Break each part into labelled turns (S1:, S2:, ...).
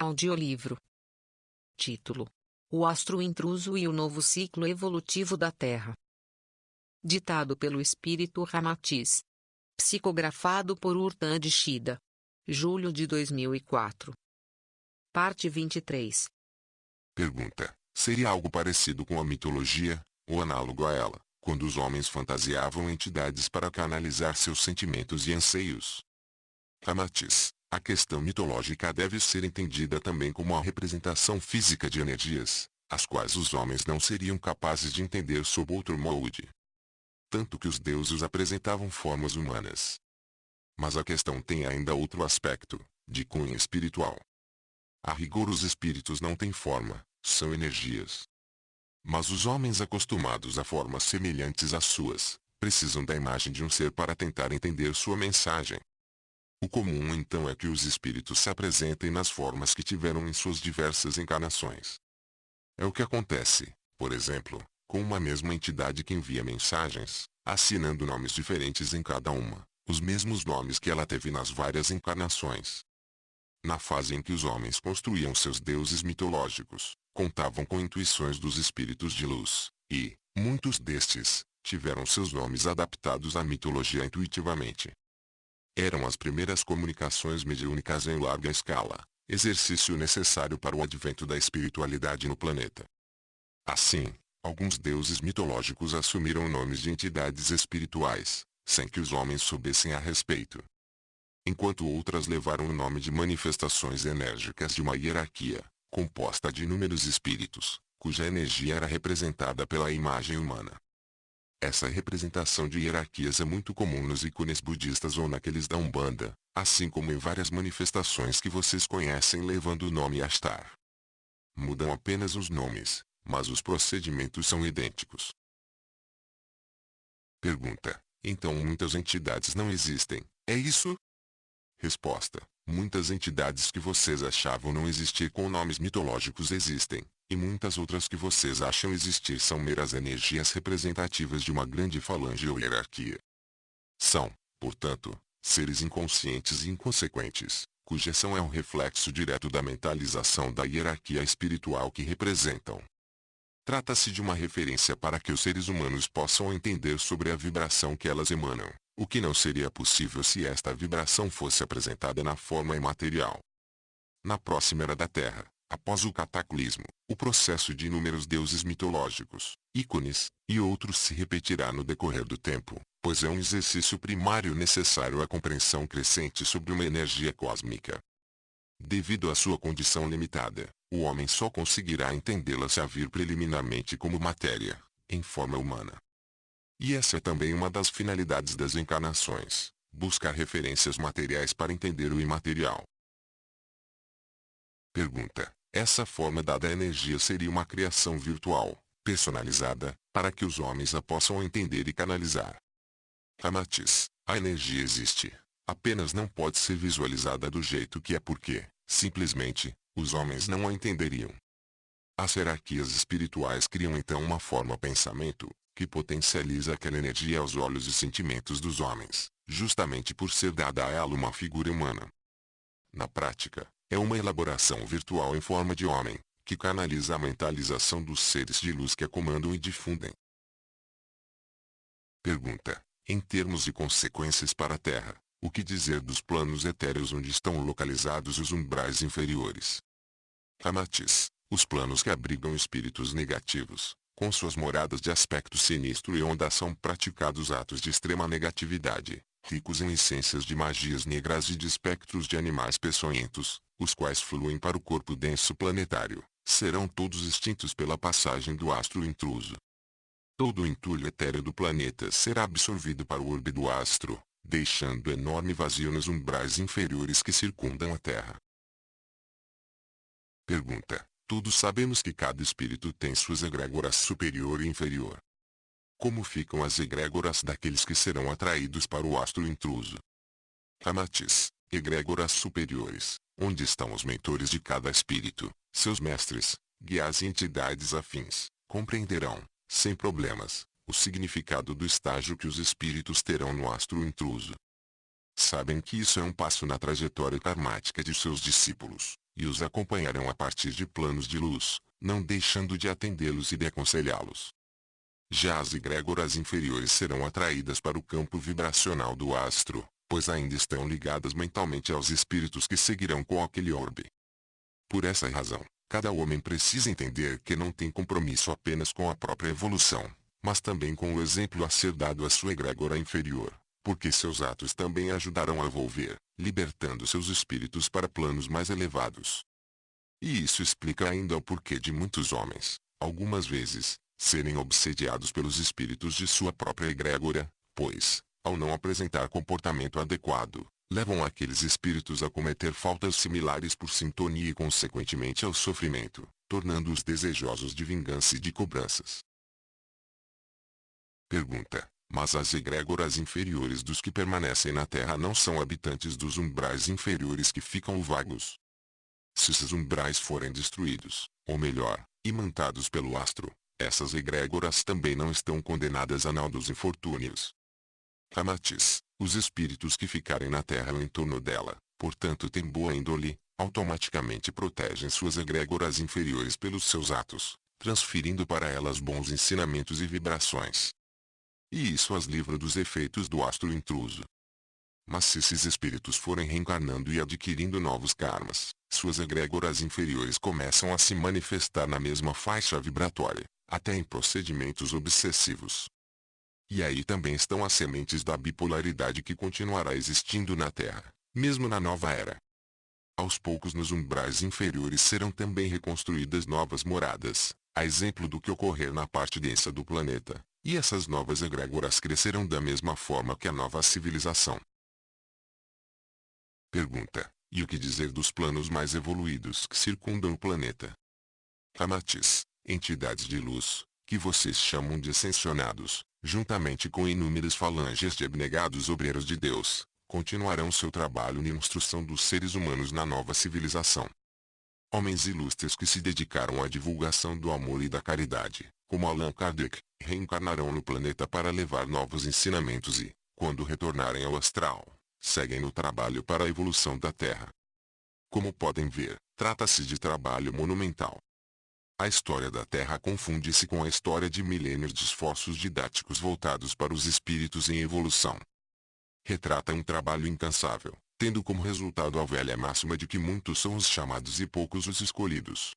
S1: Audiolivro. Título: O Astro Intruso e o Novo Ciclo Evolutivo da Terra. Ditado pelo Espírito Ramatiz. Psicografado por Urtan de Shida. Julho de 2004. Parte 23.
S2: Pergunta: seria algo parecido com a mitologia, ou análogo a ela, quando os homens fantasiavam entidades para canalizar seus sentimentos e anseios? Ramatiz: a questão mitológica deve ser entendida também como a representação física de energias, as quais os homens não seriam capazes de entender sob outro molde. Tanto que os deuses apresentavam formas humanas. Mas a questão tem ainda outro aspecto, de cunho espiritual. A rigor, os espíritos não têm forma, são energias. Mas os homens acostumados a formas semelhantes às suas, precisam da imagem de um ser para tentar entender sua mensagem. O comum então é que os espíritos se apresentem nas formas que tiveram em suas diversas encarnações. É o que acontece, por exemplo, com uma mesma entidade que envia mensagens, assinando nomes diferentes em cada uma, os mesmos nomes que ela teve nas várias encarnações. Na fase em que os homens construíam seus deuses mitológicos, contavam com intuições dos espíritos de luz, e, muitos destes, tiveram seus nomes adaptados à mitologia intuitivamente. Eram as primeiras comunicações mediúnicas em larga escala, exercício necessário para o advento da espiritualidade no planeta. Assim, alguns deuses mitológicos assumiram nomes de entidades espirituais, sem que os homens soubessem a respeito. Enquanto outras levaram o nome de manifestações enérgicas de uma hierarquia, composta de inúmeros espíritos, cuja energia era representada pela imagem humana. Essa representação de hierarquias é muito comum nos ícones budistas ou naqueles da Umbanda, assim como em várias manifestações que vocês conhecem levando o nome Ashtar. Mudam apenas os nomes, mas os procedimentos são idênticos. Pergunta: então muitas entidades não existem, é isso? Resposta: muitas entidades que vocês achavam não existir com nomes mitológicos existem, e muitas outras que vocês acham existir são meras energias representativas de uma grande falange ou hierarquia. São, portanto, seres inconscientes e inconsequentes, cuja ação é um reflexo direto da mentalização da hierarquia espiritual que representam. Trata-se de uma referência para que os seres humanos possam entender sobre a vibração que elas emanam, o que não seria possível se esta vibração fosse apresentada na forma imaterial. Na próxima era da Terra, após o cataclismo, o processo de inúmeros deuses mitológicos, ícones, e outros se repetirá no decorrer do tempo, pois é um exercício primário necessário à compreensão crescente sobre uma energia cósmica. Devido à sua condição limitada, o homem só conseguirá entendê-la se a vir preliminarmente como matéria, em forma humana. E essa é também uma das finalidades das encarnações, buscar referências materiais para entender o imaterial. Pergunta: essa forma dada à energia seria uma criação virtual, personalizada, para que os homens a possam entender e canalizar? Ramatiz: a energia existe, apenas não pode ser visualizada do jeito que é porque, simplesmente, os homens não a entenderiam. As hierarquias espirituais criam então uma forma pensamento, que potencializa aquela energia aos olhos e sentimentos dos homens, justamente por ser dada a ela uma figura humana. Na prática, é uma elaboração virtual em forma de homem, que canaliza a mentalização dos seres de luz que a comandam e difundem. Pergunta: em termos de consequências para a Terra, o que dizer dos planos etéreos onde estão localizados os umbrais inferiores? Ramatiz: os planos que abrigam espíritos negativos, com suas moradas de aspecto sinistro e onda são praticados atos de extrema negatividade, ricos em essências de magias negras e de espectros de animais peçonhentos, os quais fluem para o corpo denso planetário, serão todos extintos pela passagem do astro intruso. Todo o entulho etéreo do planeta será absorvido para o orbe do astro, deixando enorme vazio nos umbrais inferiores que circundam a Terra. Pergunta: todos sabemos que cada espírito tem suas egrégoras superior e inferior. Como ficam as egrégoras daqueles que serão atraídos para o astro intruso? Ramatiz: egrégoras superiores, onde estão os mentores de cada espírito, seus mestres, guias e entidades afins, compreenderão, sem problemas, o significado do estágio que os espíritos terão no astro intruso. Sabem que isso é um passo na trajetória karmática de seus discípulos, e os acompanharão a partir de planos de luz, não deixando de atendê-los e de aconselhá-los. Já as egrégoras inferiores serão atraídas para o campo vibracional do astro, pois ainda estão ligadas mentalmente aos espíritos que seguirão com aquele orbe. Por essa razão, cada homem precisa entender que não tem compromisso apenas com a própria evolução, mas também com o exemplo a ser dado à sua egrégora inferior, porque seus atos também ajudarão a evolver, libertando seus espíritos para planos mais elevados. E isso explica ainda o porquê de muitos homens, algumas vezes, serem obsediados pelos espíritos de sua própria egrégora, pois, ao não apresentar comportamento adequado, levam aqueles espíritos a cometer faltas similares por sintonia e consequentemente ao sofrimento, tornando-os desejosos de vingança e de cobranças. Pergunta: mas as egrégoras inferiores dos que permanecem na Terra não são habitantes dos umbrais inferiores que ficam vagos? Se esses umbrais forem destruídos, ou melhor, imantados pelo astro, essas egrégoras também não estão condenadas a naudos infortúnios. Ramatiz: os espíritos que ficarem na Terra ou em torno dela, portanto têm boa índole, automaticamente protegem suas egrégoras inferiores pelos seus atos, transferindo para elas bons ensinamentos e vibrações. E isso as livra dos efeitos do astro intruso. Mas se esses espíritos forem reencarnando e adquirindo novos karmas, suas egrégoras inferiores começam a se manifestar na mesma faixa vibratória, até em procedimentos obsessivos. E aí também estão as sementes da bipolaridade que continuará existindo na Terra, mesmo na nova era. Aos poucos nos umbrais inferiores serão também reconstruídas novas moradas, a exemplo do que ocorrer na parte densa do planeta, e essas novas egrégoras crescerão da mesma forma que a nova civilização. Pergunta: e o que dizer dos planos mais evoluídos que circundam o planeta? Ramatiz: entidades de luz, que vocês chamam de ascensionados, juntamente com inúmeras falanges de abnegados obreiros de Deus, continuarão seu trabalho na instrução dos seres humanos na nova civilização. Homens ilustres que se dedicaram à divulgação do amor e da caridade, como Allan Kardec, reencarnarão no planeta para levar novos ensinamentos e, quando retornarem ao astral, seguem no trabalho para a evolução da Terra. Como podem ver, trata-se de trabalho monumental. A história da Terra confunde-se com a história de milênios de esforços didáticos voltados para os espíritos em evolução. Retrata um trabalho incansável, tendo como resultado a velha máxima de que muitos são os chamados e poucos os escolhidos.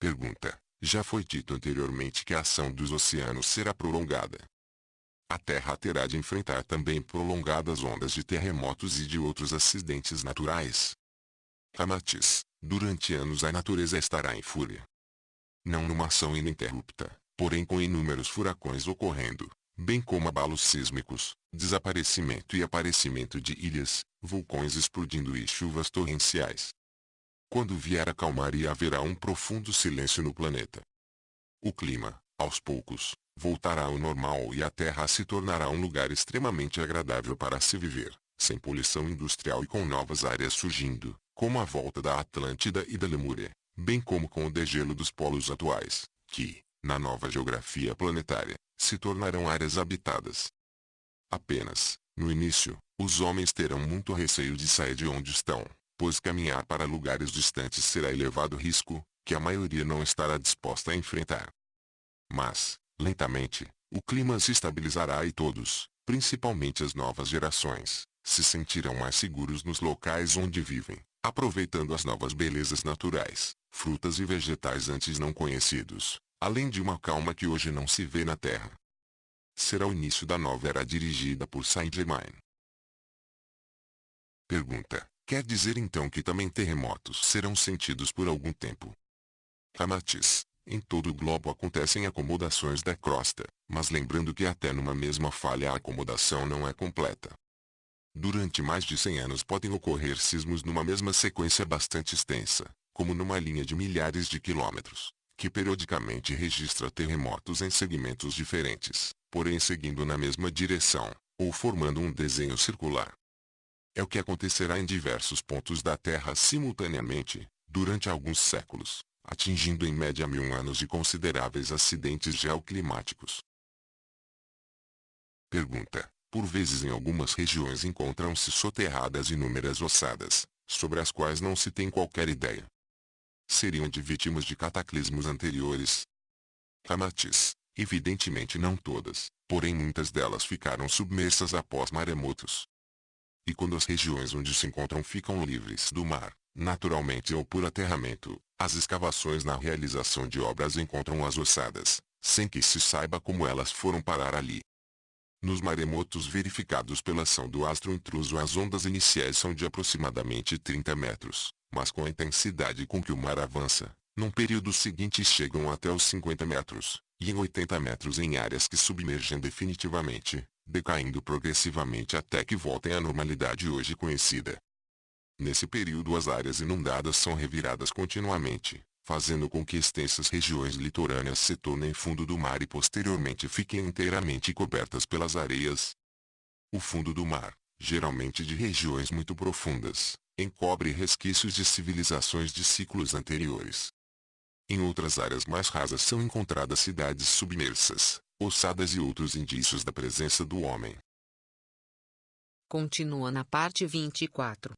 S2: Pergunta: já foi dito anteriormente que a ação dos oceanos será prolongada. A Terra terá de enfrentar também prolongadas ondas de terremotos e de outros acidentes naturais. Ramatiz: durante anos a natureza estará em fúria. Não numa ação ininterrupta, porém com inúmeros furacões ocorrendo, bem como abalos sísmicos, desaparecimento e aparecimento de ilhas, vulcões explodindo e chuvas torrenciais. Quando vier a calmaria haverá um profundo silêncio no planeta. O clima, aos poucos, voltará ao normal e a Terra se tornará um lugar extremamente agradável para se viver, sem poluição industrial e com novas áreas surgindo, como a volta da Atlântida e da Lemúria, bem como com o degelo dos polos atuais, que, na nova geografia planetária, se tornarão áreas habitadas. Apenas, no início, os homens terão muito receio de sair de onde estão, pois caminhar para lugares distantes será elevado risco, que a maioria não estará disposta a enfrentar. Mas, lentamente, o clima se estabilizará e todos, principalmente as novas gerações, se sentirão mais seguros nos locais onde vivem, aproveitando as novas belezas naturais, frutas e vegetais antes não conhecidos, além de uma calma que hoje não se vê na Terra. Será o início da nova era dirigida por Saint-Germain. Pergunta: quer dizer então que também terremotos serão sentidos por algum tempo? Ramatiz: em todo o globo acontecem acomodações da crosta, mas lembrando que até numa mesma falha a acomodação não é completa. Durante mais de 100 anos podem ocorrer sismos numa mesma sequência bastante extensa, como numa linha de milhares de quilômetros, que periodicamente registra terremotos em segmentos diferentes, porém seguindo na mesma direção, ou formando um desenho circular. É o que acontecerá em diversos pontos da Terra simultaneamente, durante alguns séculos, atingindo em média 1000 anos de consideráveis acidentes geoclimáticos. Pergunta: por vezes em algumas regiões encontram-se soterradas inúmeras ossadas, sobre as quais não se tem qualquer ideia. Seriam de vítimas de cataclismos anteriores. Ramatiz, evidentemente não todas, porém muitas delas ficaram submersas após maremotos. E quando as regiões onde se encontram ficam livres do mar, naturalmente ou por aterramento, as escavações na realização de obras encontram-as ossadas, sem que se saiba como elas foram parar ali. Nos maremotos verificados pela ação do astro intruso, as ondas iniciais são de aproximadamente 30 metros, mas com a intensidade com que o mar avança, num período seguinte chegam até os 50 metros, e em 80 metros em áreas que submergem definitivamente, decaindo progressivamente até que voltem à normalidade hoje conhecida. Nesse período as áreas inundadas são reviradas continuamente, fazendo com que extensas regiões litorâneas se tornem fundo do mar e posteriormente fiquem inteiramente cobertas pelas areias. O fundo do mar, geralmente de regiões muito profundas, encobre resquícios de civilizações de ciclos anteriores. Em outras áreas mais rasas são encontradas cidades submersas, ossadas e outros indícios da presença do homem.
S1: Continua na parte 24.